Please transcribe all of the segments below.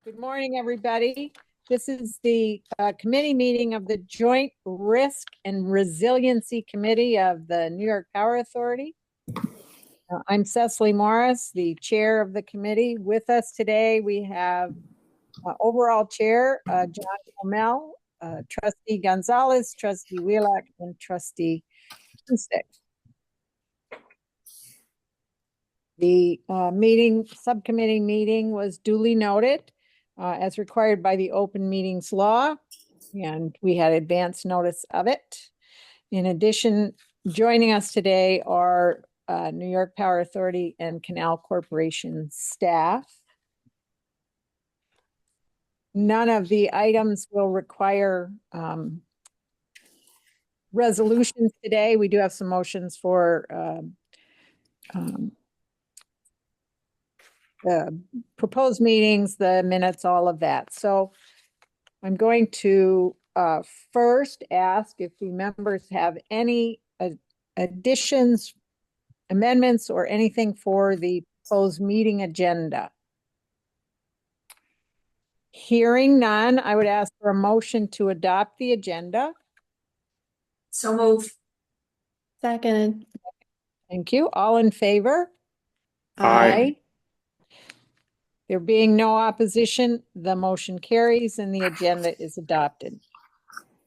Good morning, everybody. This is the committee meeting of the Joint Risk and Resiliency Committee of the New York Power Authority. I'm Cecily Morris, the chair of the committee. With us today, we have overall chair, John Koelmel, trustee Gonzalez, trustee Wheelock, and trustee Cusick. The subcommittee meeting was duly noted as required by the open meetings law, and we had advance notice of it. In addition, joining us today are New York Power Authority and Canal Corporation staff. None of the items will require resolutions today. We do have some motions for the proposed meetings, the minutes, all of that. So I'm going to first ask if the members have any additions, amendments, or anything for the proposed meeting agenda. Hearing none, I would ask for a motion to adopt the agenda. So move. Second. Thank you. All in favor? Aye. There being no opposition, the motion carries and the agenda is adopted.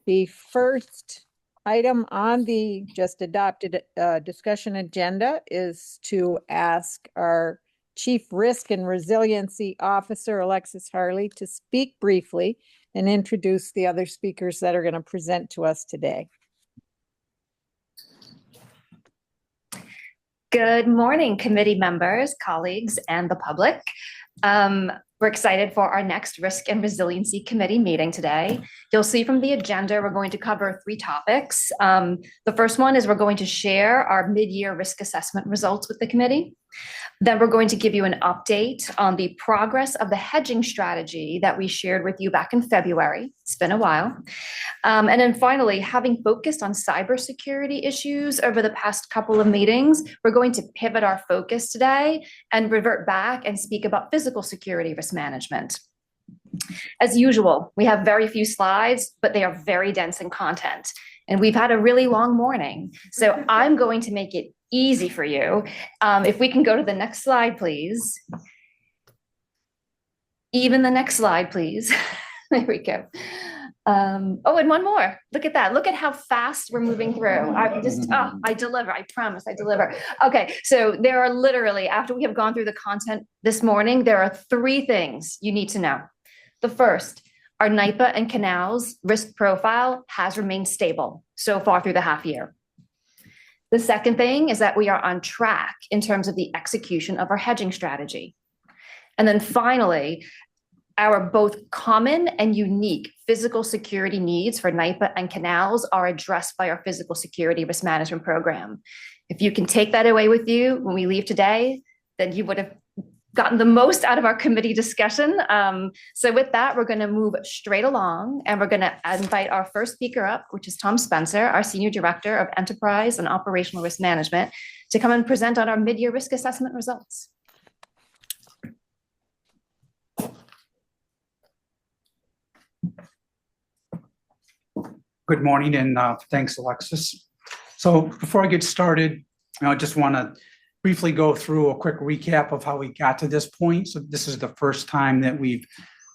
The first item on the just adopted discussion agenda is to ask our Chief Risk and Resiliency Officer, Alexis Harley, to speak briefly and introduce the other speakers that are going to present to us today. Good morning, committee members, colleagues, and the public. We're excited for our next Risk and Resiliency Committee meeting today. You'll see from the agenda, we're going to cover 3 topics. The first one is we're going to share our mid-year risk assessment results with the committee. Then we're going to give you an update on the progress of the hedging strategy that we shared with you back in February. It's been a while. And then finally, having focused on cybersecurity issues over the past couple of meetings, we're going to pivot our focus today and revert back and speak about physical security risk management. As usual, we have very few slides, but they are very dense in content. And we've had a really long morning. So I'm going to make it easy for you. If we can go to the next slide, please. Even the next slide, please. There we go. Oh, and one more. Look at that. Look at how fast we're moving through. I deliver. I promise I deliver. Okay, so there are literally, after we have gone through the content this morning, there are 3 things you need to know. The first, our NYPA and Canals risk profile has remained stable so far through the half year. The second thing is that we are on track in terms of the execution of our hedging strategy. And then finally, our both common and unique physical security needs for NYPA and Canals are addressed by our physical security risk management program. If you can take that away with you when we leave today, then you would have gotten the most out of our committee discussion. So with that, we're going to move straight along and we're going to invite our first speaker up, which is Tom Spencer, our Senior Director of Enterprise and Operational Risk Management, to come and present on our mid-year risk assessment results. Good morning and thanks, Alexis. So before I get started, I just want to briefly go through a quick recap of how we got to this point. So this is the first time that we've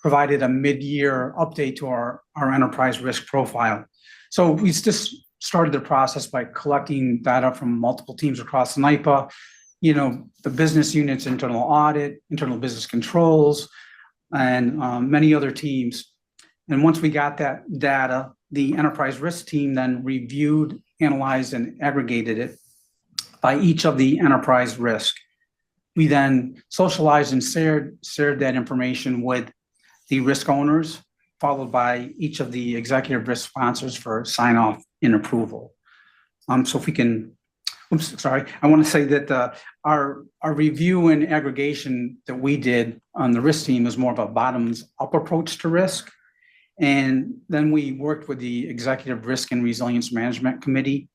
provided a mid-year update to our enterprise risk profile. So we just started the process by collecting data from multiple teams across the NYPA, the business units, internal audit, internal business controls, and many other teams. And once we got that data, the enterprise risk team then reviewed, analyzed, and aggregated it by each of the enterprise risk. We then socialized and shared that information with the risk owners, followed by each of the executive risk sponsors for sign off and approval. So if we can, I want to say that our review and aggregation that we did on the risk team is more of a bottoms up approach to risk. And then we worked with the Executive Risk and Resilience Management Committee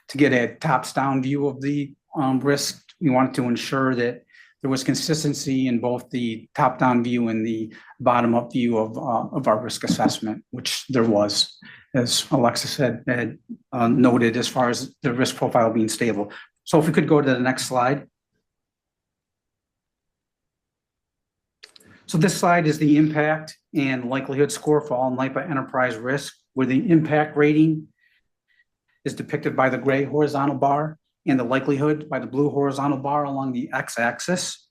to get a tops-down view of the risk. We wanted to ensure that there was consistency in both the top-down view and the bottom-up view of our risk assessment, which there was, as Alexis had noted, as far as the risk profile being stable. So if we could go to the next slide. So this slide is the impact and likelihood score for all NYPA enterprise risk, where the impact rating is depicted by the gray horizontal bar and the likelihood by the blue horizontal bar along the x-axis.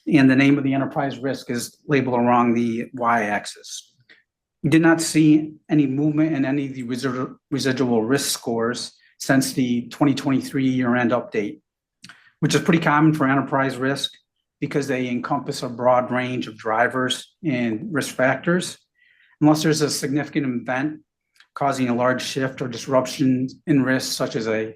And the name of the enterprise risk is labeled along the y-axis. We did not see any movement in any of the residual risk scores since the 2023 year-end update, which is pretty common for enterprise risk because they encompass a broad range of drivers and risk factors. Unless there's a significant event causing a large shift or disruption in risk, such as a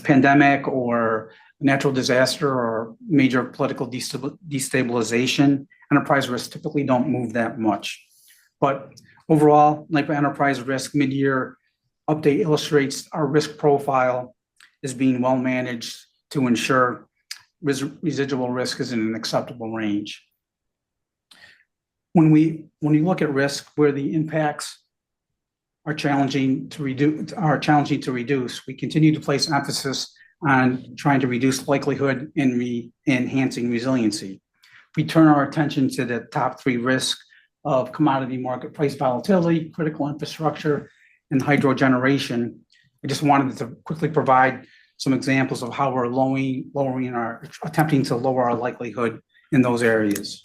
pandemic or natural disaster or major political destabilization, enterprise risks typically don't move that much. But overall, NYPA enterprise risk mid-year update illustrates our risk profile is being well managed to ensure residual risk is in an acceptable range. When we look at risk where the impacts are challenging to reduce, we continue to place emphasis on trying to reduce likelihood and enhancing resiliency. We turn our attention to the top three risks of commodity market price volatility, critical infrastructure, and hydrogeneration. I just wanted to quickly provide some examples of how we're attempting to lower our likelihood in those areas.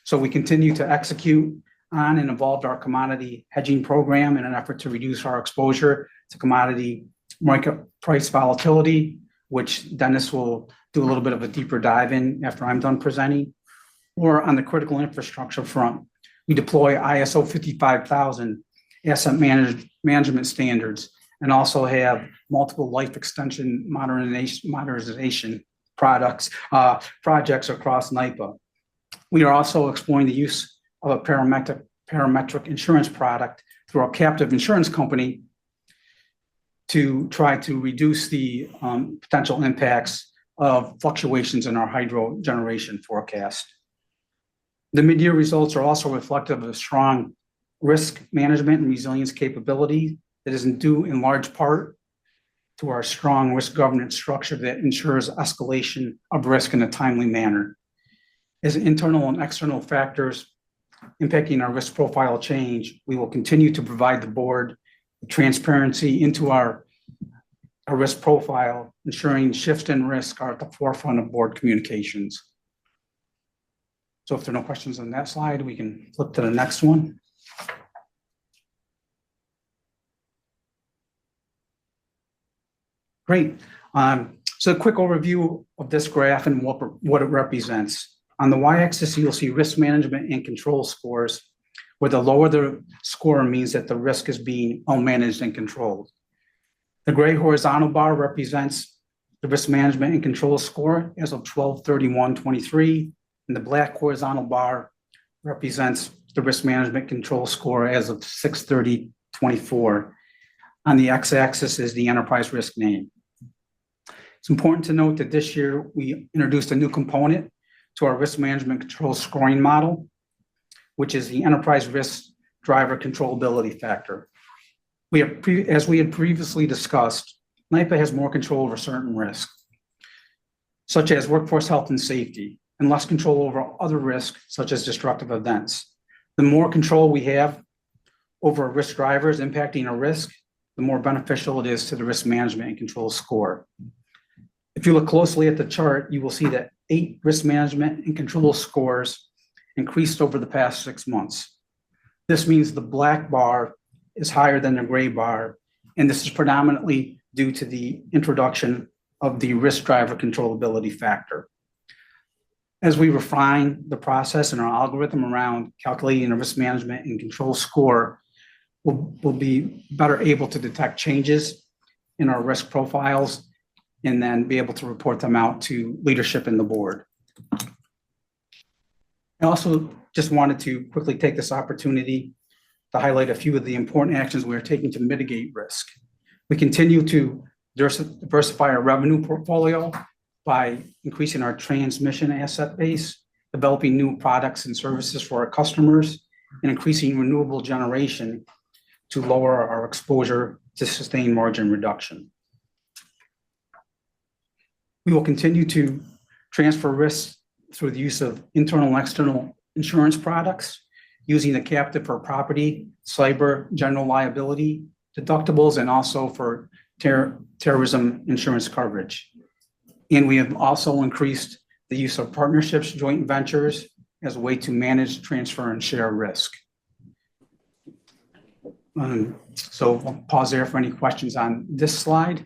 So we continue to execute on and evolve our commodity hedging program in an effort to reduce our exposure to commodity market price volatility, which Dennis will do a little bit of a deeper dive in after I'm done presenting. Or on the critical infrastructure front, we deploy ISO 55000 asset management standards and also have multiple life extension modernization projects across NYPA. We are also exploring the use of a parametric insurance product through our captive insurance company to try to reduce the potential impacts of fluctuations in our hydro generation forecast. The mid-year results are also reflective of a strong risk management and resilience capability that is due in large part to our strong risk governance structure that ensures escalation of risk in a timely manner. As internal and external factors impacting our risk profile change, we will continue to provide the board transparency into our risk profile, ensuring shifts in risk are at the forefront of board communications. So if there are no questions on that slide, we can flip to the next one. Great. So a quick overview of this graph and what it represents. On the y-axis, you'll see risk management and control scores, where the lower the score means that the risk is being well managed and controlled. The gray horizontal bar represents the risk management and control score as of 12/31/23, and the black horizontal bar represents the risk management control score as of 6/30/24. On the x-axis is the enterprise risk name. It's important to note that this year we introduced a new component to our risk management control scoring model, which is the enterprise risk driver controllability factor. As we had previously discussed, NYPA has more control over certain risks, such as workforce health and safety, and less control over other risks, such as destructive events. The more control we have over risk drivers impacting a risk, the more beneficial it is to the risk management and control score. If you look closely at the chart, you will see that 8 risk management and control scores increased over the past 6 months. This means the black bar is higher than the gray bar, and this is predominantly due to the introduction of the risk driver controllability factor. As we refine the process and our algorithm around calculating a risk management and control score, we'll be better able to detect changes in our risk profiles and then be able to report them out to leadership and the board. I also just wanted to quickly take this opportunity to highlight a few of the important actions we are taking to mitigate risk. We continue to diversify our revenue portfolio by increasing our transmission asset base, developing new products and services for our customers, and increasing renewable generation to lower our exposure to sustained margin reduction. We will continue to transfer risks through the use of internal and external insurance products, using the captive for property, cyber, general liability, deductibles, and also for terrorism insurance coverage. And we have also increased the use of partnerships, joint ventures as a way to manage, transfer, and share risk. So I'll pause there for any questions on this slide.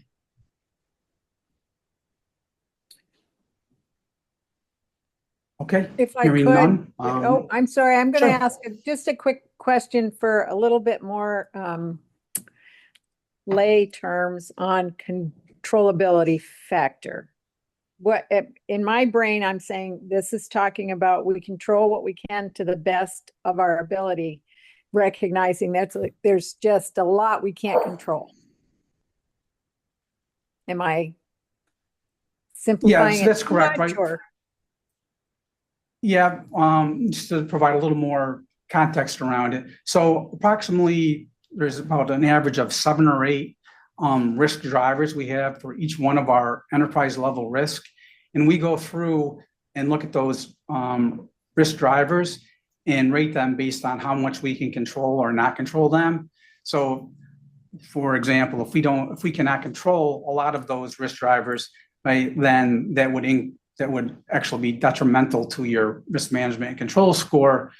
Okay. If I Hearing could, none, oh, I'm sorry, I'm going to sure. ask just a quick question for a little bit more lay terms on controllability factor. What in my brain, I'm saying this is talking about we control what we can to the best of our ability, recognizing that's like, there's just a lot we can't control. Am I simplifying Yes, it? that's too correct, much, right? or- Yeah, just to provide a little more context around it. So approximately there's about an average of 7 or 8 risk drivers we have for each one of our enterprise level risk. And we go through and look at those risk drivers and rate them based on how much we can control or not control them. So for example, if we cannot control a lot of those risk drivers, right, then that would actually be detrimental to your risk management and control score,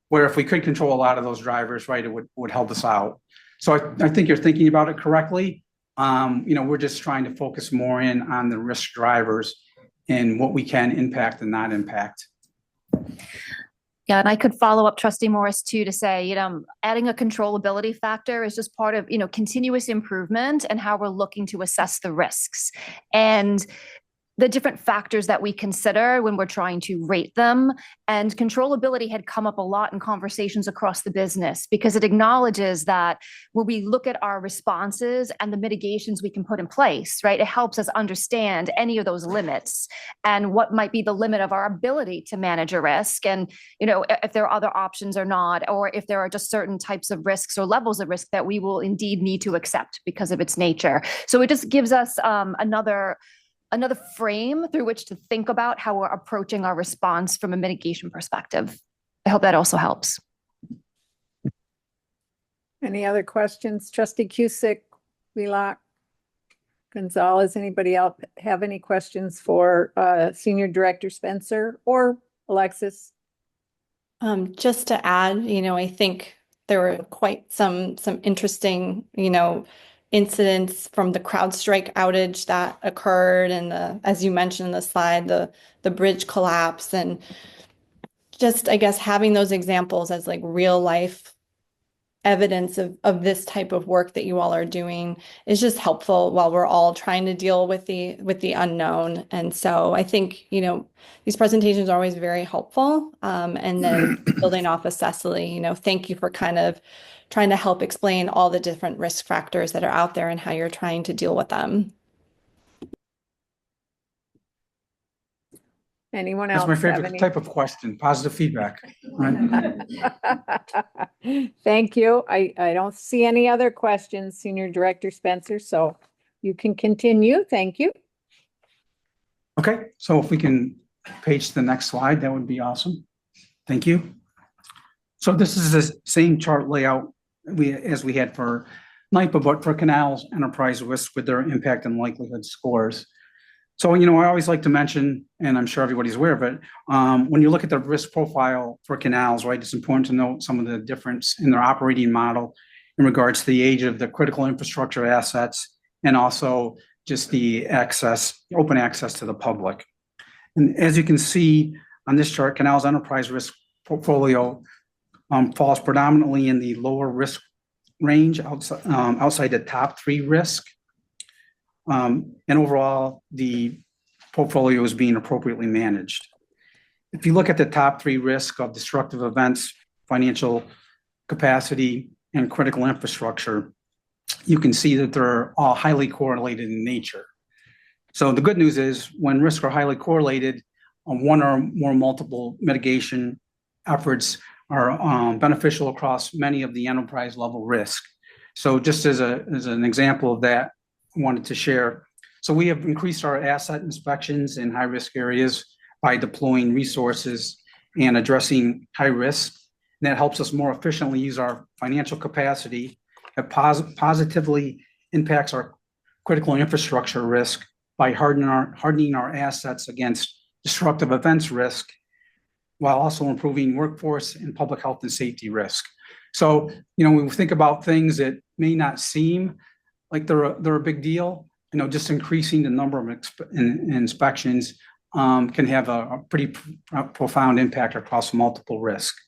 where if we could control a lot of those drivers, right, it would help us out. So I think you're thinking about it correctly. We're just trying to focus more in on the risk drivers and what we can impact and not impact. Yeah, and I could follow up Trustee Morris too to say, adding a controllability factor is just part of, continuous improvement and how we're looking to assess the risks. And the different factors that we consider when we're trying to rate them. And controllability had come up a lot in conversations across the business because it acknowledges that when we look at our responses and the mitigations we can put in place, right, it helps us understand any of those limits and what might be the limit of our ability to manage a risk. And, if there are other options or not, or if there are just certain types of risks or levels of risk that we will indeed need to accept because of its nature. So it just gives us another frame through which to think about how we're approaching our response from a mitigation perspective. I hope that also helps. Any other questions? Trustee Cusick, Wheelock, Gonzalez, anybody else have any questions for Senior Director Spencer or Alexis? Just to add, I think there were quite some interesting, incidents from the CrowdStrike outage that occurred, and as you mentioned in the slide, the bridge collapse, and just, I guess, having those examples as like real life evidence of this type of work that you all are doing is just helpful while we're all trying to deal with the unknown. And so I think, these presentations are always very helpful. And then building off of Cecily, thank you for kind of trying to help explain all the different risk factors that are out there and how you're trying to deal with them. Anyone else? That's my have favorite any? type of question, positive feedback. Right? Thank you. I don't see any other questions, Senior Director Spencer, so you can continue. Thank you. Okay, so if we can page to the next slide, that would be awesome. Thank you. So this is the same chart layout as we had for NYPA, but for Canals enterprise risk with their impact and likelihood scores. So, I always like to mention, and I'm sure everybody's aware of it, when you look at the risk profile for Canals, right, it's important to note some of the difference in their operating model in regards to the age of the critical infrastructure assets and also just the open access to the public. And as you can see on this chart, Canals enterprise risk portfolio falls predominantly in the lower risk range outside the top 3 risk. And overall, the portfolio is being appropriately managed. If you look at the top 3 risks of destructive events, financial capacity, and critical infrastructure, you can see that they're all highly correlated in nature. So the good news is when risks are highly correlated, one or more multiple mitigation efforts are beneficial across many of the enterprise level risk. So just as an example of that, I wanted to share. So we have increased our asset inspections in high risk areas by deploying resources and addressing high risk. And that helps us more efficiently use our financial capacity. It positively impacts our critical infrastructure risk by hardening our assets against disruptive events risk, while also improving workforce and public health and safety risk. So, when we think about things that may not seem like they're a big deal, just increasing the number of inspections can have a pretty profound impact across multiple risks.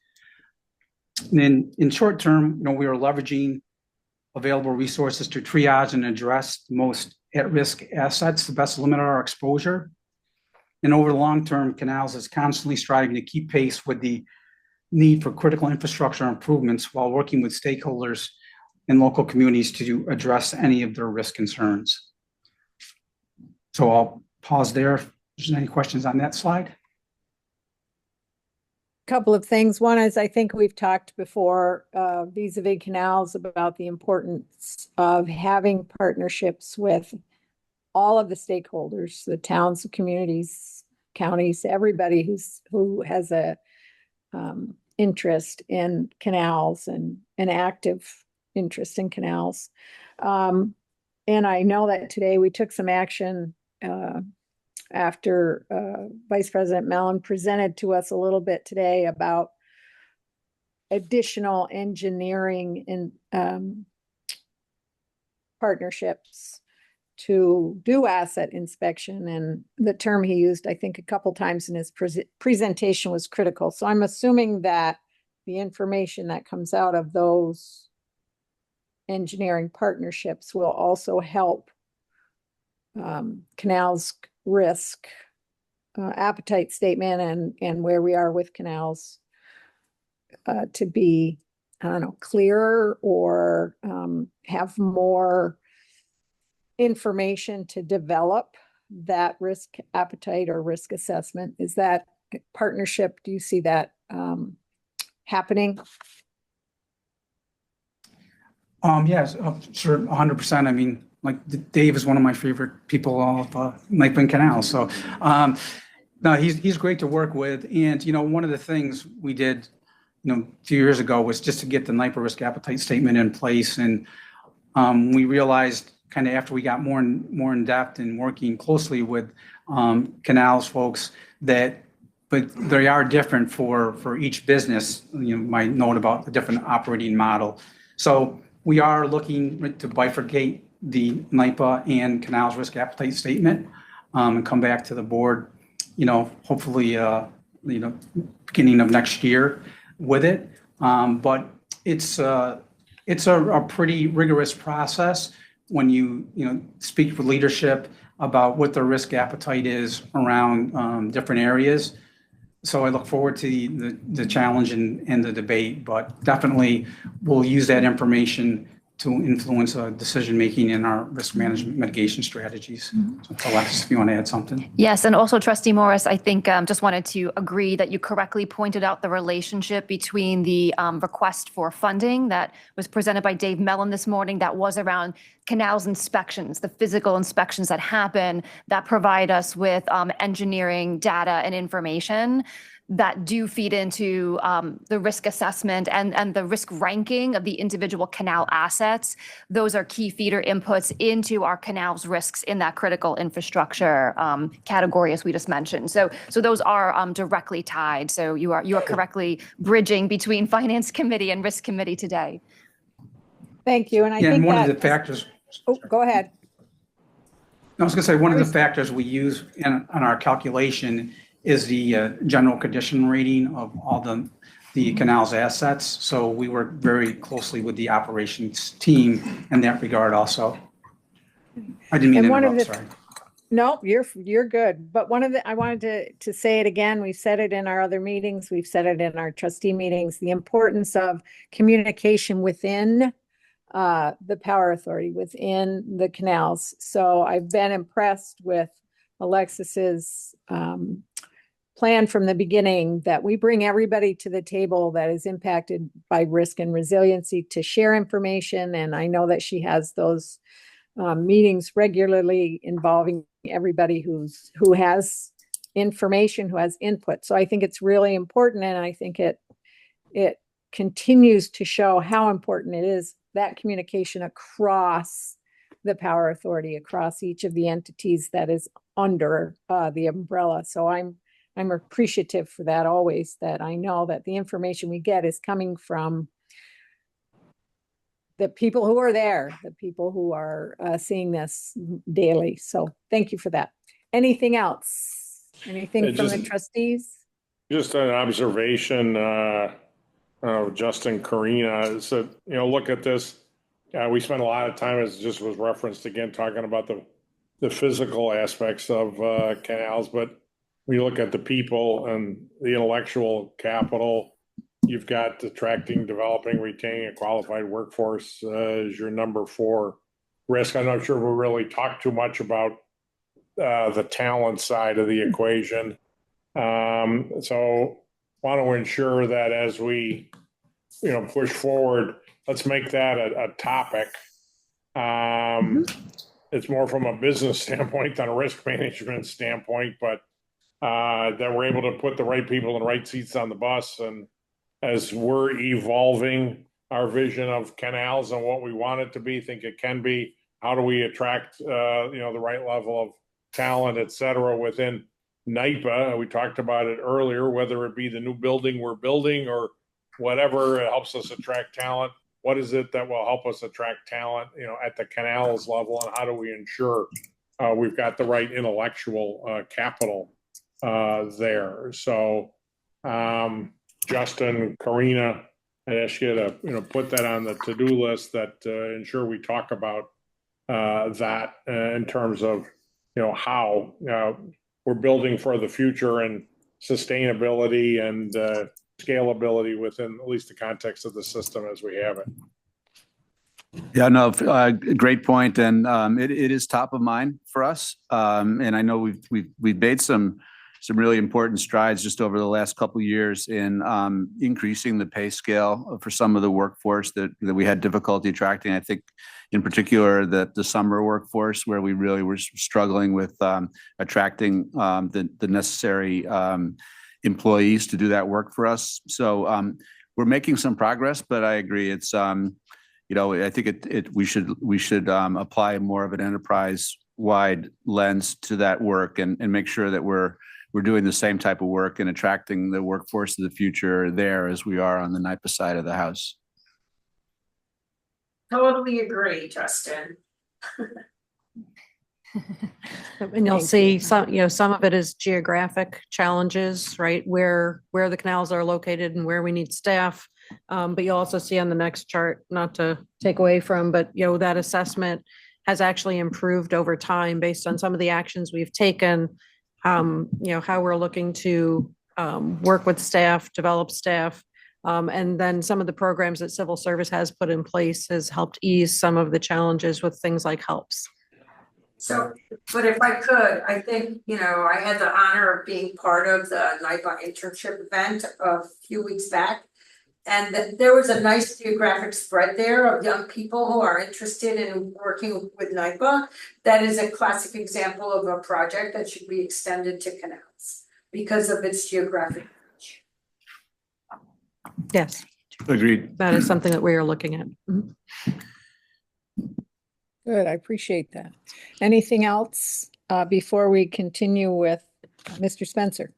And then in short term, we are leveraging available resources to triage and address the most at-risk assets to best limit our exposure. And over the long term, Canals is constantly striving to keep pace with the need for critical infrastructure improvements while working with stakeholders and local communities to address any of their risk concerns. So I'll pause there if there's any questions on that slide. Couple of things. One is, I think we've talked before vis-a-vis Canals about the importance of having partnerships with all of the stakeholders, the towns, the communities, counties, everybody who has a interest in canals and an active interest in canals. And I know that today we took some action after Vice President Mellon presented to us a little bit today about additional engineering and partnerships to do asset inspection. And the term he used, I think, a couple times in his presentation was critical. So I'm assuming that the information that comes out of those engineering partnerships will also help Canals risk appetite statement and where we are with Canals to be, I don't know, clearer or have more information to develop that risk appetite or risk assessment. Is that partnership, do you see that happening? Yes, sure, 100%. I mean, like Dave is one of my favorite people of NYPA and Canals. So no, he's great to work with. And, one of the things we did, a few years ago was just to get the NYPA risk appetite statement in place. And we realized kind of after we got more in depth and working closely with Canals folks but they are different for each business. You might note about the different operating model. So we are looking to bifurcate the NYPA and Canals risk appetite statement and come back to the board, hopefully, beginning of next year with it. But it's a pretty rigorous process when you speak with leadership about what their risk appetite is around different areas. So I look forward to the challenge and the debate, but definitely we'll use that information to influence decision-making in our risk management mitigation strategies. So Alexis, if you want to add something. Yes, and also Trustee Morris, I think just wanted to agree that you correctly pointed out the relationship between the request for funding that was presented by Dave Mellon this morning that was around Canals inspections, the physical inspections that happen that provide us with engineering data and information that do feed into the risk assessment and the risk ranking of the individual canal assets. Those are key feeder inputs into our canals risks in that critical infrastructure category, as we just mentioned. So those are directly tied. So you are correctly bridging between Finance Committee and Risk Committee today. Thank you. And I think and one of the factors. Oh, go ahead. I was going to say one of the factors we use on our calculation is the general condition rating of all the Canals assets. So we work very closely with the operations team in that regard also. I didn't mean to interrupt, sorry. No, you're good. But I wanted to say it again. We've said it in our other meetings. We've said it in our trustee meetings, the importance of communication within the power authority, within the canals. So I've been impressed with Alexis's plan from the beginning that we bring everybody to the table that is impacted by risk and resiliency to share information. And I know that she has those meetings regularly involving everybody who has information, who has input. So I think it's really important, and I think it continues to show how important it is, that communication across the power authority, across each of the entities that is under the umbrella. So I'm appreciative for that always, that I know that the information we get is coming from the people who are there, the people who are seeing this daily. So thank you for that. Anything else? Anything from the trustees? Just an observation, Justin, Karina, so, look at this. We spent a lot of time, as just was referenced again, talking about the physical aspects of Canals, but when you look at the people and the intellectual capital, you've got attracting, developing, retaining a qualified workforce as your number 4 risk. I'm not sure we really talked too much about the talent side of the equation. So want to ensure that as we, push forward, let's make that a topic. It's more from a business standpoint than a risk management standpoint, but that we're able to put the right people in the right seats on the bus. And as we're evolving our vision of Canals and what we want it to be, think it can be, how do we attract, the right level of talent, et cetera, within NYPA? We talked about it earlier, whether it be the new building we're building or whatever helps us attract talent. What is it that will help us attract talent, at the Canals level, and how do we ensure we've got the right intellectual capital there? So, Justin, Karina, I ask you to, put that on the to-do list, that ensure we talk about that in terms of, how we're building for the future and sustainability and scalability within at least the context of the system as we have it. Yeah, no, great point, and it is top of mind for us. And I know we've made some really important strides just over the last couple of years in increasing the pay scale for some of the workforce that we had difficulty attracting. I think, in particular, the summer workforce, where we really were struggling with attracting the necessary employees to do that work for us. So we're making some progress, but I agree, it's I think we should apply more of an enterprise-wide lens to that work and make sure that we're doing the same type of work and attracting the workforce of the future there as we are on the NYPA side of the house. Totally agree, Justin. And you'll see some of it is geographic challenges, right? Where the canals are located and where we need staff. But you'll also see on the next chart, not to take away from, but that assessment has actually improved over time based on some of the actions we've taken. How we're looking to work with staff, develop staff. And then some of the programs that civil service has put in place has helped ease some of the challenges with things like helps. So, but if I could, I think, I had the honor of being part of the NYPA internship event a few weeks back. And there was a nice geographic spread there of young people who are interested in working with NYPA. That is a classic example of a project that should be extended to Canals because of its geographic reach. Yes, Agreed. that is something that we are looking at. Mhm. Good, I appreciate that. Anything else before we continue with Mr. Spencer?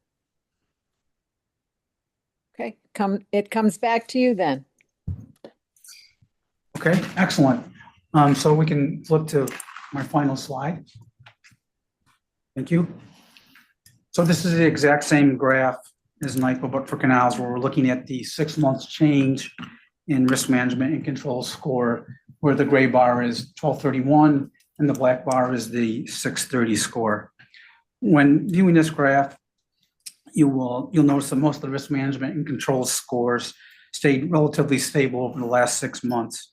Okay, it comes back to you then. Okay, excellent. So we can flip to my final slide. Thank you. So this is the exact same graph as NYPA, but for Canals, where we're looking at the 6 months change in risk management and control score, where the gray bar is 1231 and the black bar is the 630 score. When viewing this graph, you'll notice that most of the risk management and control scores stayed relatively stable over the last 6 months.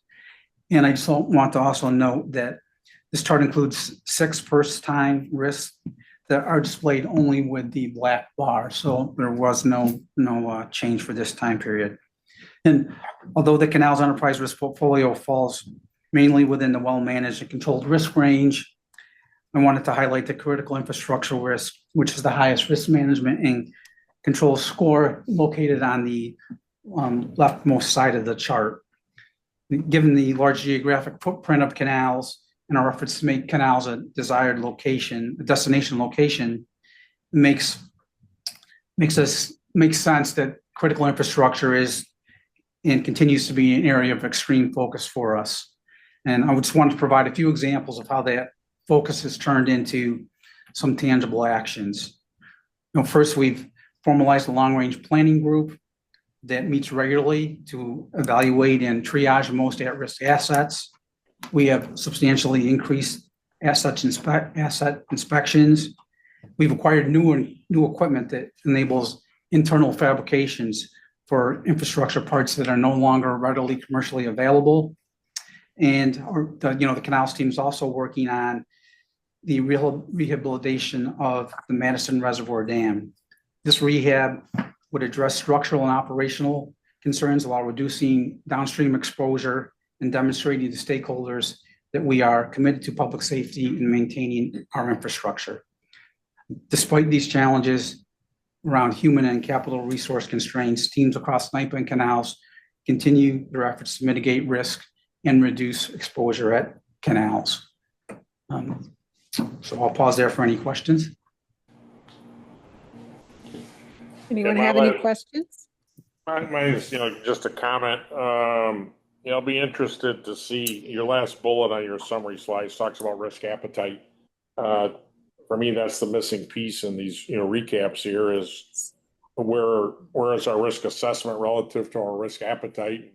And I just want to also note that this chart includes 6 first-time risks that are displayed only with the black bar. So there was no change for this time period. And although the Canals Enterprise Risk Portfolio falls mainly within the well-managed and controlled risk range, I wanted to highlight the critical infrastructure risk, which is the highest risk management and control score located on the leftmost side of the chart. Given the large geographic footprint of canals and our efforts to make canals a desired location, a destination location, makes sense that critical infrastructure is and continues to be an area of extreme focus for us. And I just wanted to provide a few examples of how that focus has turned into some tangible actions. First, we've formalized a long-range planning group that meets regularly to evaluate and triage most at-risk assets. We have substantially increased asset inspections. We've acquired new equipment that enables internal fabrications for infrastructure parts that are no longer readily commercially available. And the Canals team is also working on the rehabilitation of the Madison Reservoir Dam. This rehab would address structural and operational concerns while reducing downstream exposure and demonstrating to stakeholders that we are committed to public safety and maintaining our infrastructure. Despite these challenges around human and capital resource constraints, teams across NYPA and Canals continue their efforts to mitigate risk and reduce exposure at Canals. So I'll pause there for any questions. Anyone have any questions? Mine is, just a comment. I'll be interested to see your last bullet on your summary slides talks about risk appetite. For me, that's the missing piece in these, recaps here is where is our risk assessment relative to our risk appetite?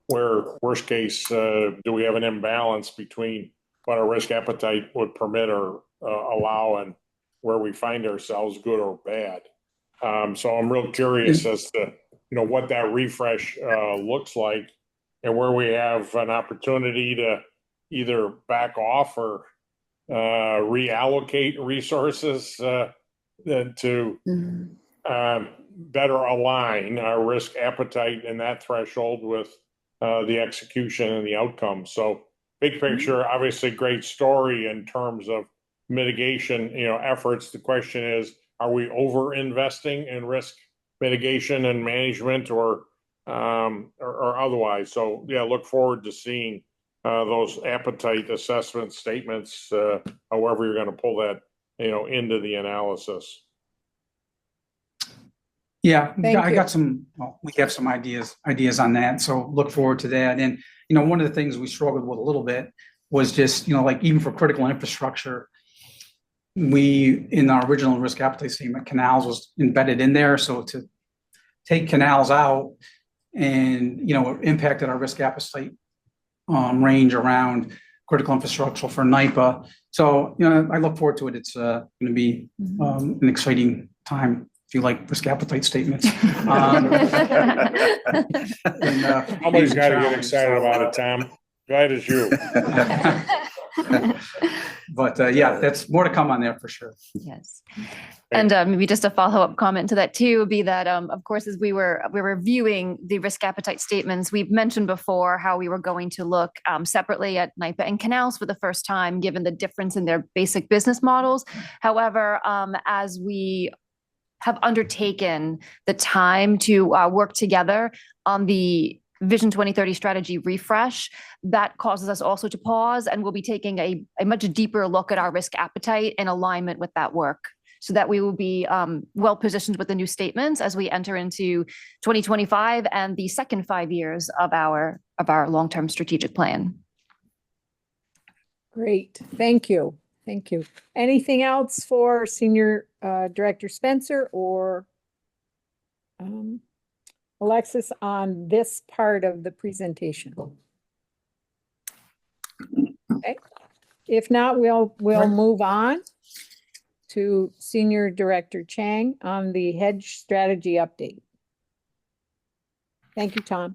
Where, worst case, do we have an imbalance between what our risk appetite would permit or allow and where we find ourselves, good or bad? So I'm real curious as to, what that refresh looks like and where we have an opportunity to either back off or reallocate resources to better align our risk appetite and that threshold with the execution and the outcome. So big picture, obviously great story in terms of mitigation, efforts. The question is, are we over investing in risk mitigation and management or otherwise? So yeah, look forward to seeing those appetite assessment statements, however you're going to pull that, into the analysis. Yeah, Thank I you. got we have some ideas on that. So look forward to that. And, one of the things we struggled with a little bit was just, even for critical infrastructure, in our original risk appetite statement, Canals was embedded in there. So to take Canals out and, it impacted our risk appetite range around critical infrastructure for NYPA. So, I look forward to it. It's going to be an exciting time if you like risk appetite statements. Somebody's got to get excited about it, Tom. Glad it's you. But yeah, that's more to come on there for sure. Yes. And maybe just a follow-up comment to that too would be that, of course, as we were reviewing the risk appetite statements, we've mentioned before how we were going to look separately at NYPA and Canals for the first time, given the difference in their basic business models. However, as we have undertaken the time to work together on the Vision 2030 strategy refresh, that causes us also to pause, and we'll be taking a much deeper look at our risk appetite in alignment with that work, so that we will be well positioned with the new statements as we enter into 2025 and the second 5 years of our long-term strategic plan. Great, thank you. Thank you. Anything else for Senior Director Spencer or Alexis on this part of the presentation? Okay. If not, we'll move on to Senior Director Chang on the Hedge strategy update. Thank you, Tom.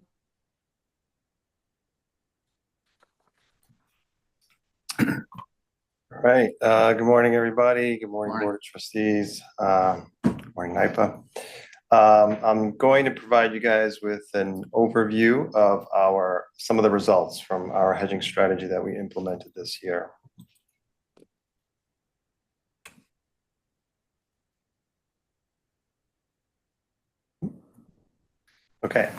All right, good morning, everybody. Good morning, Board of Trustees. Good morning, NYPA. I'm going to provide you guys with an overview of some of the results from our hedging strategy that we implemented this year. Okay,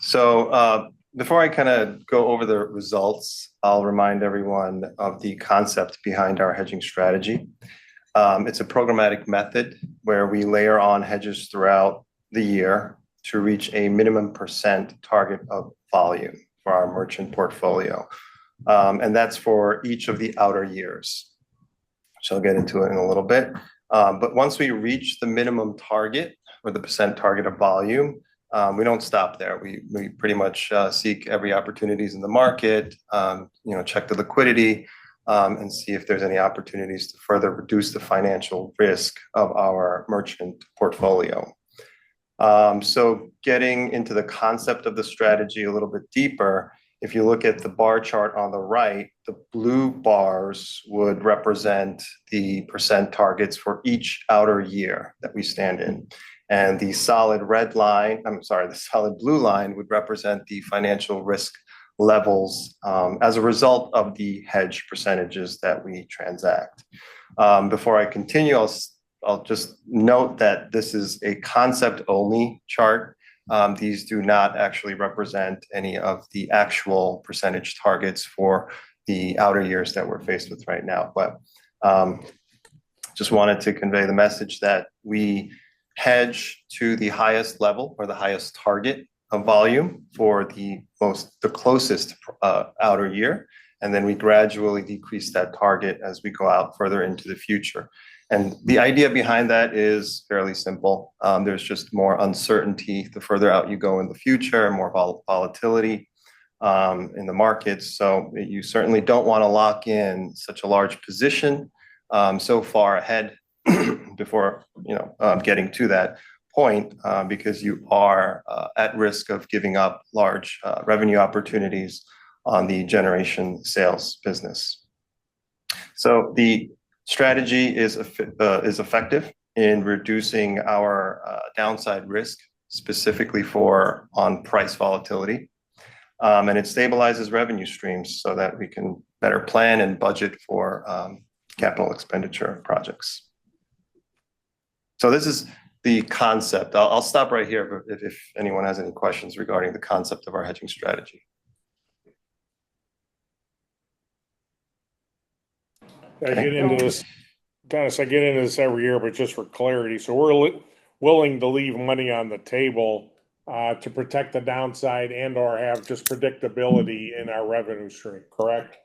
so before I kind of go over the results, I'll remind everyone of the concept behind our hedging strategy. It's a programmatic method where we layer on hedges throughout the year to reach a minimum percent target of volume for our merchant portfolio. And that's for each of the outer years. So I'll get into it in a little bit. But once we reach the minimum target or the percent target of volume, we don't stop there. We pretty much seek every opportunities in the market, check the liquidity, and see if there's any opportunities to further reduce the financial risk of our merchant portfolio. So getting into the concept of the strategy a little bit deeper, if you look at the bar chart on the right, the blue bars would represent the percent targets for each outer year that we stand in. And the solid blue line would represent the financial risk levels as a result of the hedge percentages that we transact. Before I continue, I'll just note that this is a concept-only chart. These do not actually represent any of the actual percentage targets for the outer years that we're faced with right now. But just wanted to convey the message that we hedge to the highest level or the highest target of volume for the closest outer year. And then we gradually decrease that target as we go out further into the future. And the idea behind that is fairly simple. There's just more uncertainty the further out you go in the future, and more volatility in the markets. So you certainly don't want to lock in such a large position so far ahead before getting to that point, because you are at risk of giving up large revenue opportunities on the generation sales business. So the strategy is effective in reducing our downside risk, specifically on price volatility. And it stabilizes revenue streams so that we can better plan and budget for capital expenditure projects. So this is the concept. I'll stop right here if anyone has any questions regarding the concept of our hedging strategy. I get into this, Dennis, I get into this every year, but just for clarity. So we're willing to leave money on the table to protect the downside and or have just predictability in our revenue stream, correct?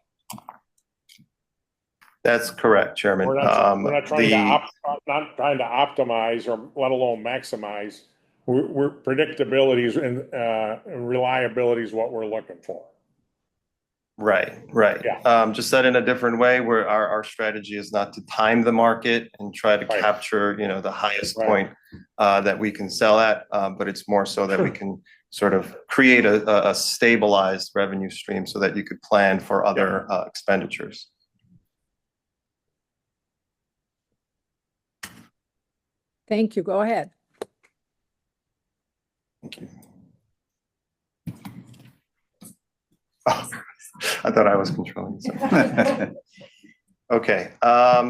That's correct, Chairman. We're not trying to optimize or let alone maximize. We're predictability and reliability is what we're looking for. Right. Yeah. Just said in a different way, where our strategy is not to time the market and try to capture, the highest point that we can sell at, but it's more so that we can sort of create a stabilized revenue stream so that you could plan for other expenditures. Thank you. Go ahead. Thank you. Oh, I thought I was controlling this. Okay,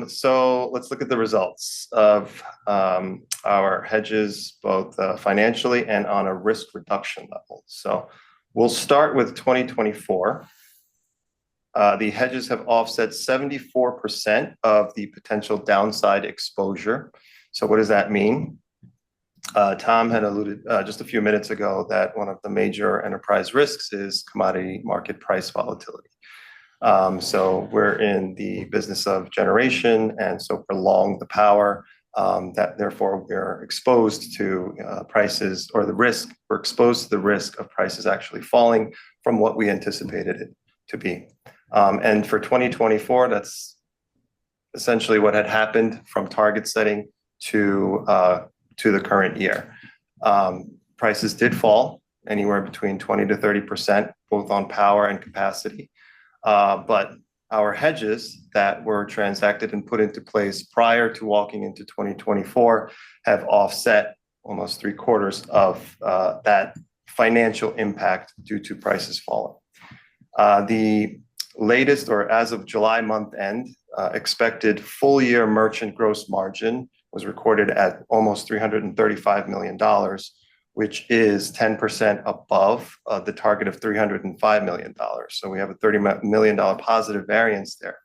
so let's look at the results of our hedges, both financially and on a risk reduction level. So we'll start with 2024. The hedges have offset 74% of the potential downside exposure. So what does that mean? Tom had alluded just a few minutes ago that one of the major enterprise risks is commodity market price volatility. So we're in the business of generation, and so for long the power, that therefore we're exposed to prices or the risk. We're exposed to the risk of prices actually falling from what we anticipated it to be. And for 2024, that's essentially what had happened from target setting to the current year. Prices did fall anywhere between 20 to 30%, both on power and capacity. But our hedges that were transacted and put into place prior to walking into 2024 have offset almost 3/4 of that financial impact due to prices falling. The latest, or as of July month end, expected full year merchant gross margin was recorded at almost $335 million, which is 10% above the target of $305 million. So we have a $30 million positive variance there.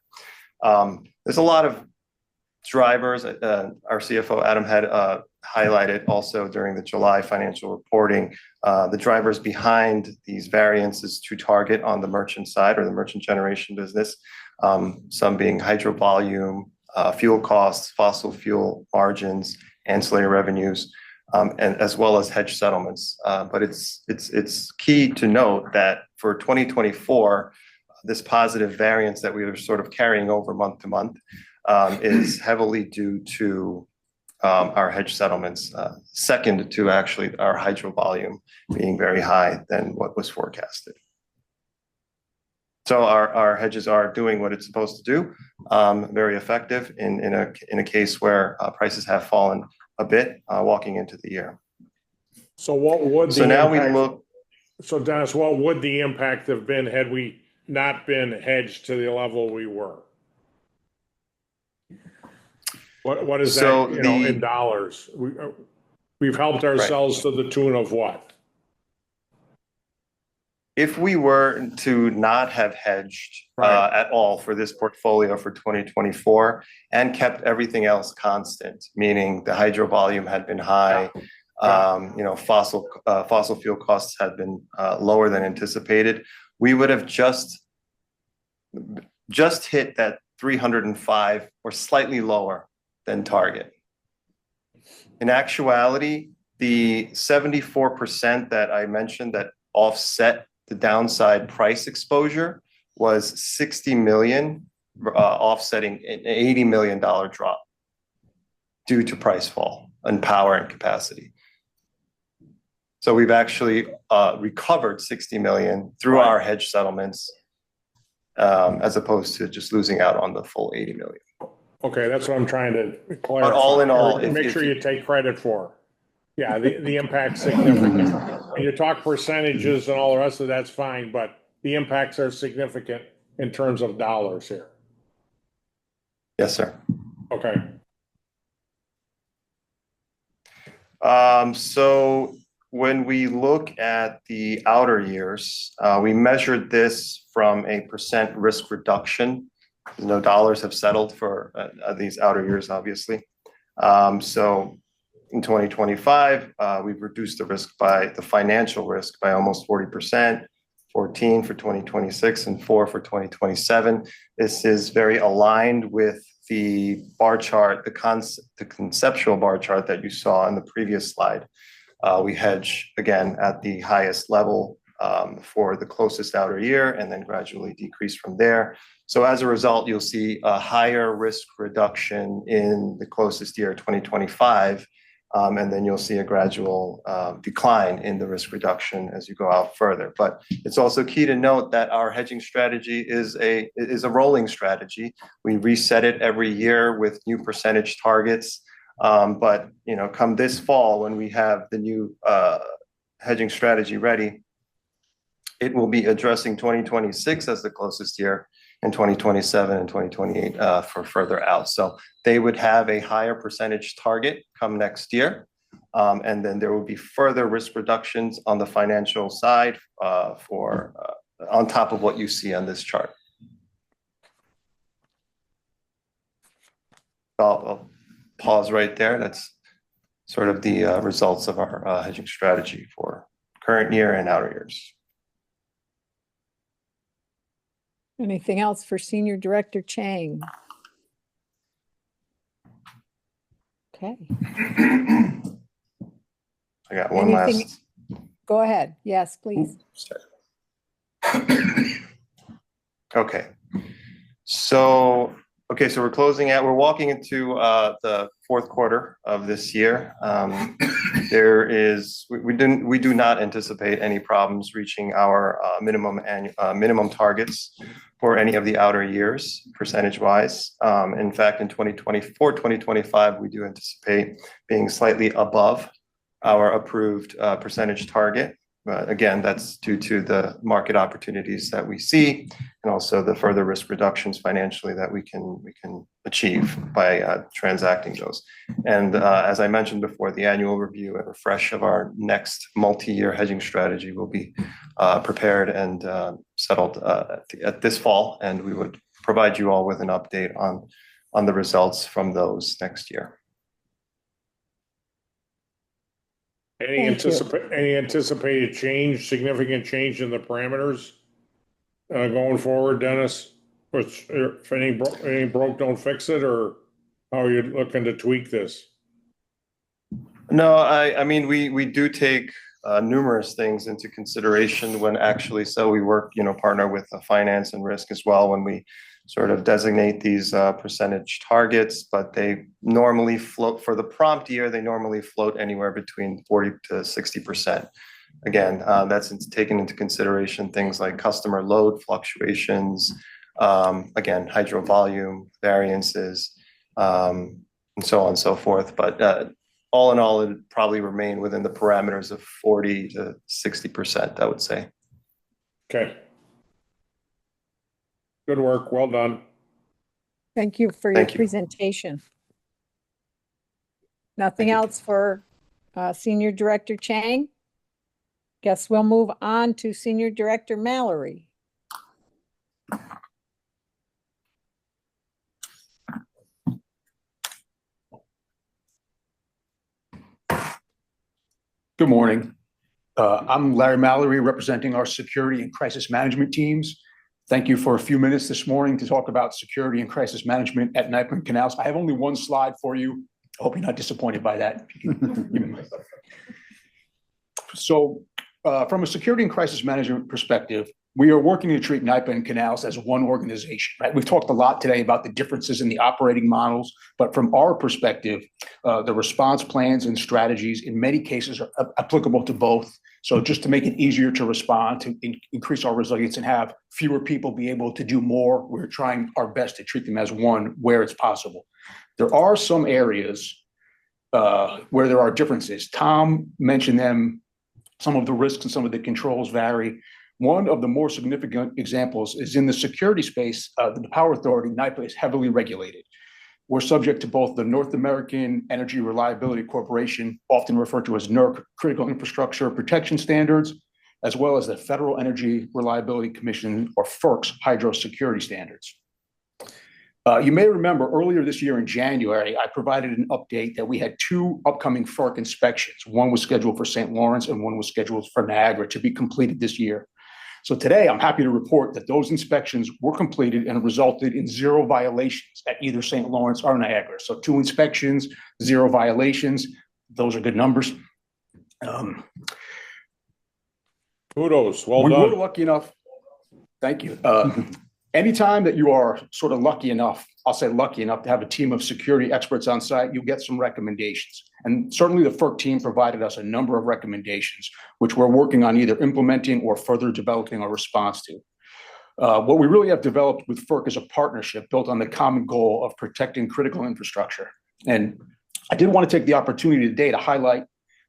There's a lot of drivers. Our CFO, Adam, had highlighted also during the July financial reporting, the drivers behind these variances to target on the merchant side or the merchant generation business, some being hydro volume, fuel costs, fossil fuel margins, ancillary revenues, and as well as hedge settlements. But it's key to note that for 2024, this positive variance that we are sort of carrying over month to month is heavily due to our hedge settlements, second to actually our hydro volume being very high than what was forecasted. So our hedges are doing what it's supposed to do, very effective in a case where prices have fallen a bit walking into the year. So what would So now we look. So Dennis, what would the impact have been had we not been hedged to the level we were? What is So that, in dollars? We've helped ourselves to the tune of what? If we were to not have hedged at all for this portfolio for 2024 and kept everything else constant, meaning the hydro volume had been high, fossil fuel costs had been lower than anticipated, we would have just hit that 305 or slightly lower than target. In actuality, the 74% that I mentioned that offset the downside price exposure was 60 million, offsetting an $80 million drop due to price fall and power and capacity. So we've actually recovered 60 million through our hedge settlements, as opposed to just losing out on the full 80 million. Okay, that's what I'm trying to clarify. But all in all, make sure you take credit for. Yeah, the impact's significant. And you talk percentages and all the rest of that's fine, but the impacts are significant in terms of dollars here. Yes, sir. Okay. So when we look at the outer years, we measured this from a percent risk reduction. No dollars have settled for these outer years, obviously. So in 2025, we've reduced the financial risk by almost 40%, 14 for 2026 and 4 for 2027. This is very aligned with the bar chart, the conceptual bar chart that you saw in the previous slide. We hedge again at the highest level for the closest outer year and then gradually decrease from there. So as a result, you'll see a higher risk reduction in the closest year, 2025, and then you'll see a gradual decline in the risk reduction as you go out further. But it's also key to note that our hedging strategy is a rolling strategy. We reset it every year with new percentage targets. But come this fall, when we have the new hedging strategy ready, it will be addressing 2026 as the closest year, and 2027 and 2028 for further out. So they would have a higher percentage target come next year. And then there will be further risk reductions on the financial side on top of what you see on this chart. I'll pause right there. That's sort of the results of our hedging strategy for current year and outer years. Anything else for Senior Director Chang? Okay. I got one last. Go ahead. Yes, please. Okay. So we're walking into the fourth quarter of this year. we do not anticipate any problems reaching our minimum targets for any of the outer years, percentage-wise. In fact, in 2024, 2025, we do anticipate being slightly above our approved percentage target. But again, that's due to the market opportunities that we see and also the further risk reductions financially that we can achieve by transacting those. And as I mentioned before, the annual review and refresh of our next multi-year hedging strategy will be prepared and settled at this fall, and we would provide you all with an update on the results from those next year. Any Thank you. anticipated change, significant change in the parameters going forward, Dennis? Which, if any broke, don't fix it, or how are you looking to tweak this? No, I mean, we do take numerous things into consideration when actually, so we work, partner with the finance and risk as well when we sort of designate these percentage targets, but they normally float for the prompt year, they normally float anywhere between 40 to 60%. Again, that's taken into consideration things like customer load fluctuations, again, hydro volume variances, and so on and so forth. But all in all, it would probably remain within the parameters of 40 to 60%, I would say. Okay. Good work. Well done. Thank you for your Thank you. presentation. Nothing Thank you. else for Senior Director Chang? Guess we'll move on to Senior Director Mallory. Good morning. I'm Larry Mallory, representing our security and crisis management teams. Thank you for a few minutes this morning to talk about security and crisis management at NYPA and Canals. I have only one slide for you. I hope you're not disappointed by that. So from a security and crisis management perspective, we are working to treat NYPA and Canals as one organization, right? We've talked a lot today about the differences in the operating models, but from our perspective, the response plans and strategies in many cases are applicable to both. So just to make it easier to respond, to increase our resilience and have fewer people be able to do more, we're trying our best to treat them as one where it's possible. There are some areas where there are differences. Tom mentioned them. Some of the risks and some of the controls vary. One of the more significant examples is in the security space. The Power Authority, NYPA, is heavily regulated. We're subject to both the North American Energy Reliability Corporation, often referred to as NERC, Critical Infrastructure Protection Standards, as well as the Federal Energy Reliability Commission, or FERC's Hydro Security Standards. You may remember earlier this year in January, I provided an update that we had two upcoming FERC inspections. One was scheduled for St. Lawrence and one was scheduled for Niagara to be completed this year. So today, I'm happy to report that those inspections were completed and resulted in 0 violations at either St. Lawrence or Niagara. So 2 inspections, 0 violations. Those are good numbers. Kudos. Well we done. were lucky enough. Thank you. Anytime that you are sort of lucky enough, I'll say lucky enough to have a team of security experts on site, you get some recommendations. And certainly the FERC team provided us a number of recommendations, which we're working on either implementing or further developing a response to. What we really have developed with FERC is a partnership built on the common goal of protecting critical infrastructure. And I did want to take the opportunity today to highlight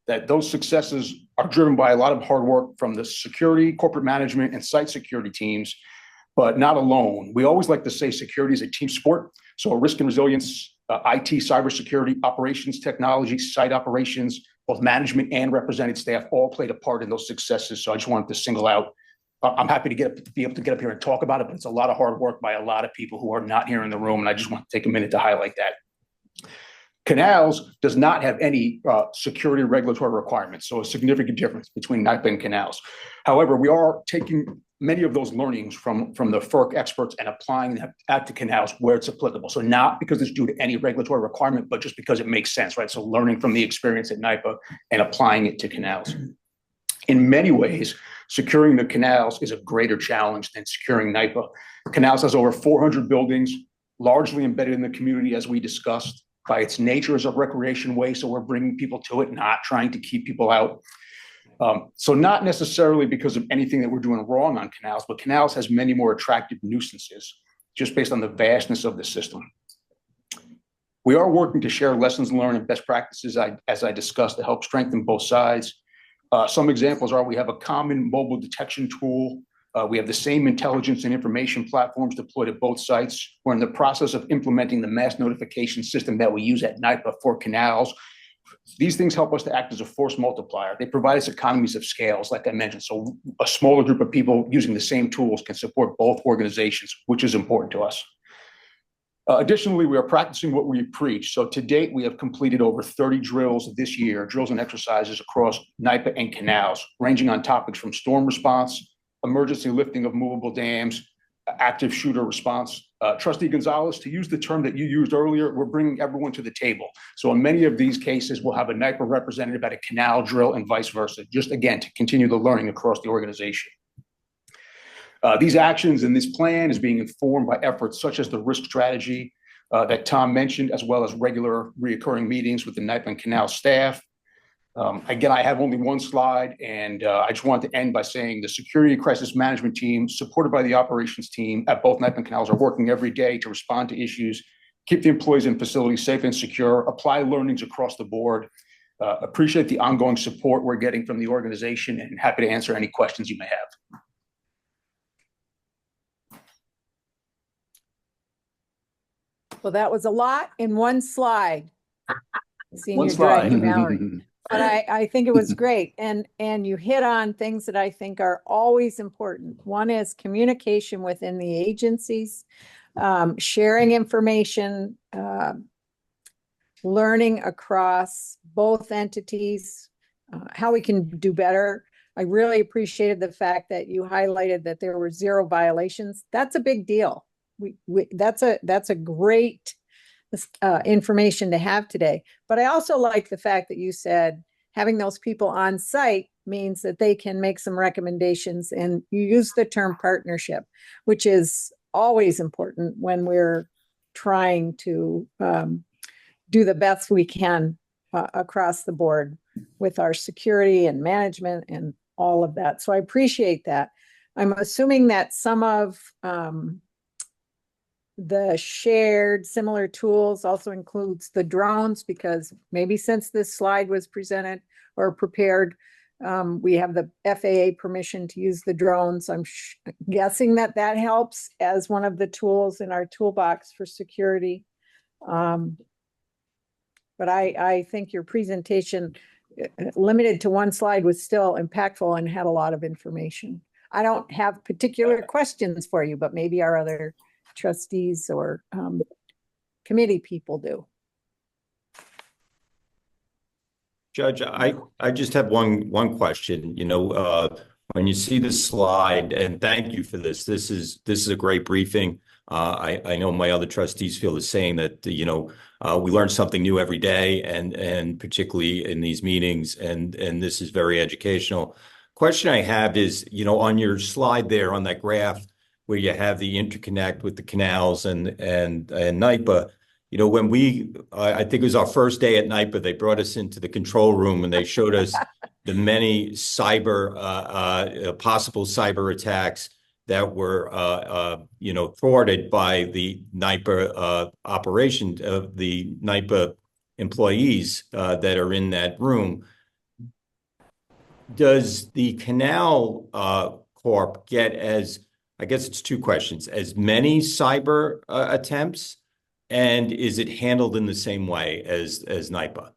that those successes are driven by a lot of hard work from the security, corporate management, and site security teams, but not alone. We always like to say security is a team sport. So risk and resilience, IT, cybersecurity, operations, technology, site operations, both management and represented staff all played a part in those successes. So I just wanted to single out. I'm happy to be able to get up here and talk about it, but it's a lot of hard work by a lot of people who are not here in the room. And I just want to take a minute to highlight that. Canals does not have any security regulatory requirements. So a significant difference between NYPA and Canals. However, we are taking many of those learnings from the FERC experts and applying them at the Canals where it's applicable. So not because it's due to any regulatory requirement, but just because it makes sense, right? So learning from the experience at NYPA and applying it to Canals. In many ways, securing the Canals is a greater challenge than securing NYPA. Canals has over 400 buildings, largely embedded in the community, as we discussed. by its nature as a recreation way. So we're bringing people to it, not trying to keep people out. So not necessarily because of anything that we're doing wrong on Canals, but Canals has many more attractive nuisances just based on the vastness of the system. We are working to share lessons learned and best practices, as I discussed, to help strengthen both sides. Some examples are we have a common mobile detection tool. We have the same intelligence and information platforms deployed at both sites. We're in the process of implementing the mass notification system that we use at NYPA for Canals. These things help us to act as a force multiplier. They provide us economies of scales, like I mentioned. So a smaller group of people using the same tools can support both organizations, which is important to us. Additionally, we are practicing what we preach. So to date, we have completed over 30 drills this year, drills and exercises across NYPA and Canals, ranging on topics from storm response, emergency lifting of movable dams, active shooter response. Trustee Gonzalez, to use the term that you used earlier, we're bringing everyone to the table. So in many of these cases, we'll have a NYPA representative at a canal drill and vice versa, just again, to continue the learning across the organization. These actions and this plan is being informed by efforts such as the risk strategy that Tom mentioned, as well as regular reoccurring meetings with the NYPA and Canal staff. Again, I have only one slide, and I just wanted to end by saying the security crisis management team, supported by the operations team at both NYPA and Canals, are working every day to respond to issues, keep the employees and facilities safe and secure, apply learnings across the board. Appreciate the ongoing support we're getting from the organization, and happy to answer any questions you may have. Well, that was a lot in one slide. Senior One slide. Director Mallory. But I think it was great. And you hit on things that I think are always important. One is communication within the agencies, sharing information, learning across both entities, how we can do better. I really appreciated the fact that you highlighted that there were 0 violations. That's a big deal. That's a great information to have today. But I also like the fact that you said having those people on site means that they can make some recommendations, and you use the term partnership, which is always important when we're trying to do the best we can across the board with our security and management and all of that. So I appreciate that. I'm assuming that some of the shared similar tools also includes the drones, because maybe since this slide was presented or prepared, we have the FAA permission to use the drones. I'm guessing that helps as one of the tools in our toolbox for security. But I think your presentation, limited to one slide, was still impactful and had a lot of information. I don't have particular questions for you, but maybe our other trustees or committee people do. Judge, I just have one question. You know, when you see the slide, and thank you for this. This is a great briefing. I know my other trustees feel the same, that you know we learn something new every day, and particularly in these meetings, and this is very educational. Question I have is, you know, on your slide there on that graph where you have the interconnect with the canals and NYPA, you know, when I think it was our first day at NYPA, they brought us into the control room and they showed us the many possible cyber attacks that were, you know, thwarted by the NYPA operation of the NYPA employees that are in that room. Does the Canal Corp get I guess it's 2 questions, as many cyber attempts, and is it handled in the same way as NYPA?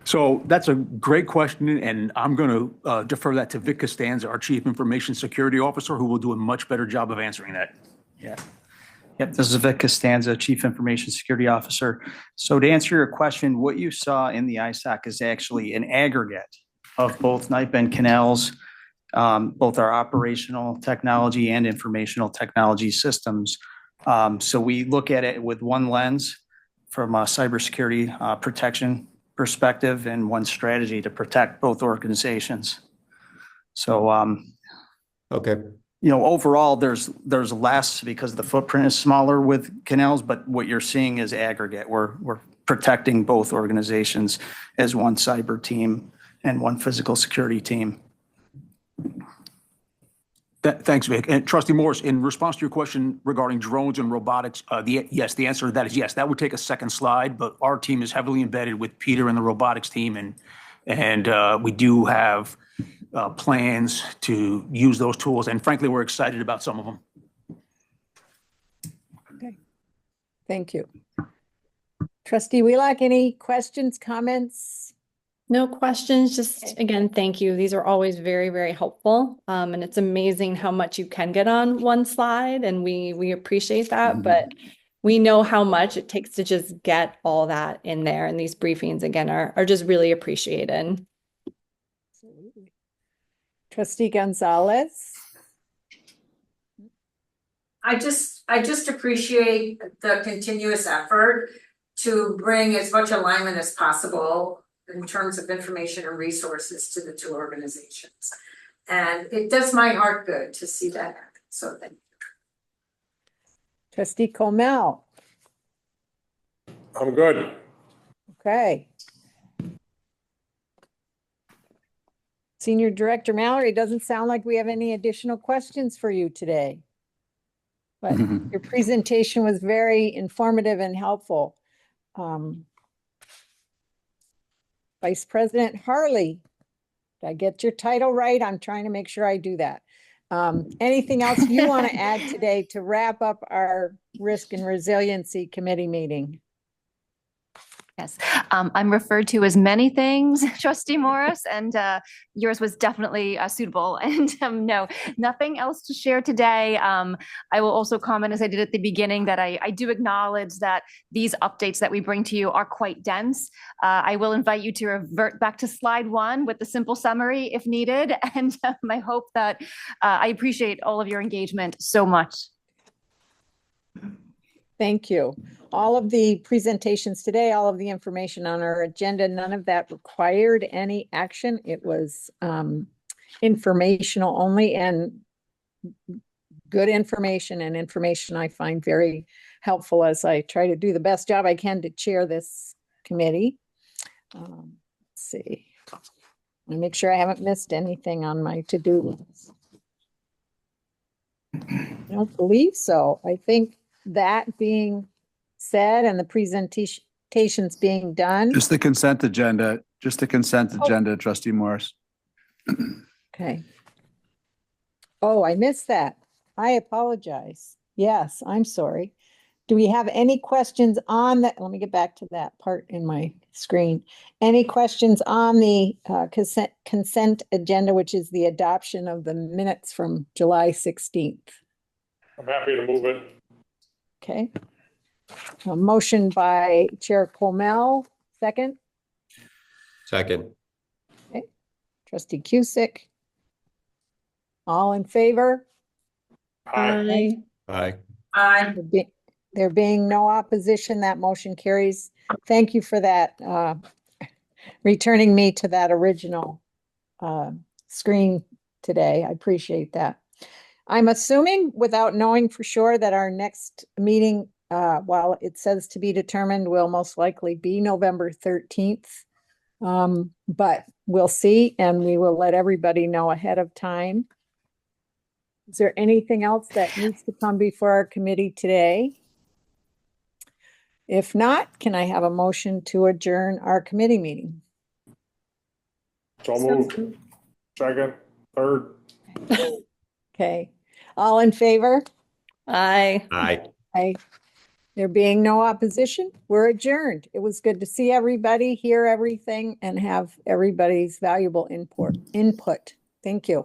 So that's a great question, and I'm going to defer that to Vic Costanza, our Chief Information Security Officer, who will do a much better job of answering that. Yeah. Yep, this is Vic Costanza, Chief Information Security Officer. So to answer your question, what you saw in the ISAC is actually an aggregate of both NYPA and Canals, both our operational technology and informational technology systems. So we look at it with one lens from a cybersecurity protection perspective and one strategy to protect both organizations. So okay, overall, there's less because the footprint is smaller with Canals, but what you're seeing is aggregate. We're protecting both organizations as one cyber team and one physical security team. Thanks, Vic. And Trustee Morris, in response to your question regarding drones and robotics, yes, the answer to that is yes. That would take a second slide, but our team is heavily embedded with Peter and the robotics team, and we do have plans to use those tools. And frankly, we're excited about some of them. Okay, thank you. Trustee Wheelock, any questions, comments? No questions, just again, thank you. These are always very, very helpful. And it's amazing how much you can get on one slide, and we appreciate that, but we know how much it takes to just get all that in there. And these briefings again are just really appreciated. Absolutely. Trustee Gonzalez. I just appreciate the continuous effort to bring as much alignment as possible in terms of information and resources to the two organizations. And it does my heart good to see that happen. So thank you. Trustee Koelmel. I'm good. Okay. Senior Director Mallory, doesn't sound like we have any additional questions for you today. But your presentation was very informative and helpful. Vice President Harley, did I get your title right? I'm trying to make sure I do that. Anything else you want to add today to wrap up our Risk and Resiliency Committee meeting? Yes, I'm referred to as many things, Trustee Morris, and yours was definitely suitable. And no, nothing else to share today. I will also comment, as I did at the beginning, that I do acknowledge that these updates that we bring to you are quite dense. I will invite you to revert back to slide 1 with the simple summary if needed. And I hope that I appreciate all of your engagement so much. Thank you. All of the presentations today, all of the information on our agenda, none of that required any action. It was informational only, and good information, and information I find very helpful as I try to do the best job I can to chair this committee. Let's see. Let me make sure I haven't missed anything on my to-do list. I don't believe so. I think that being said and the presentations being done. Just the consent agenda, Trustee Morris. Okay. Oh, I missed that. I apologize. Yes, I'm sorry. Do we have any questions on that? Let me get back to that part in my screen. Any questions on the consent agenda, which is the adoption of the minutes from July 16th? I'm happy to move it. Okay. A motion by Chair Koelmel, second. Second. Okay. Trustee Cusick. All in favor? Aye. Aye. There being no opposition, that motion carries. Thank you for that, returning me to that original screen today. I appreciate that. I'm assuming, without knowing for sure, that our next meeting, while it says to be determined, will most likely be November 13th. But we'll see, and we will let everybody know ahead of time. Is there anything else that needs to come before our committee today? If not, can I have a motion to adjourn our committee meeting? So moved. Second, third. Okay, all in favor? Aye. Aye. Aye. There being no opposition, we're adjourned. It was good to see everybody, hear everything, and have everybody's valuable input. Thank you.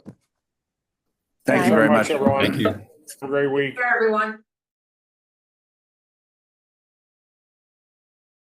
Thank you very much. Everyone. Thank you. Have a great week. For everyone.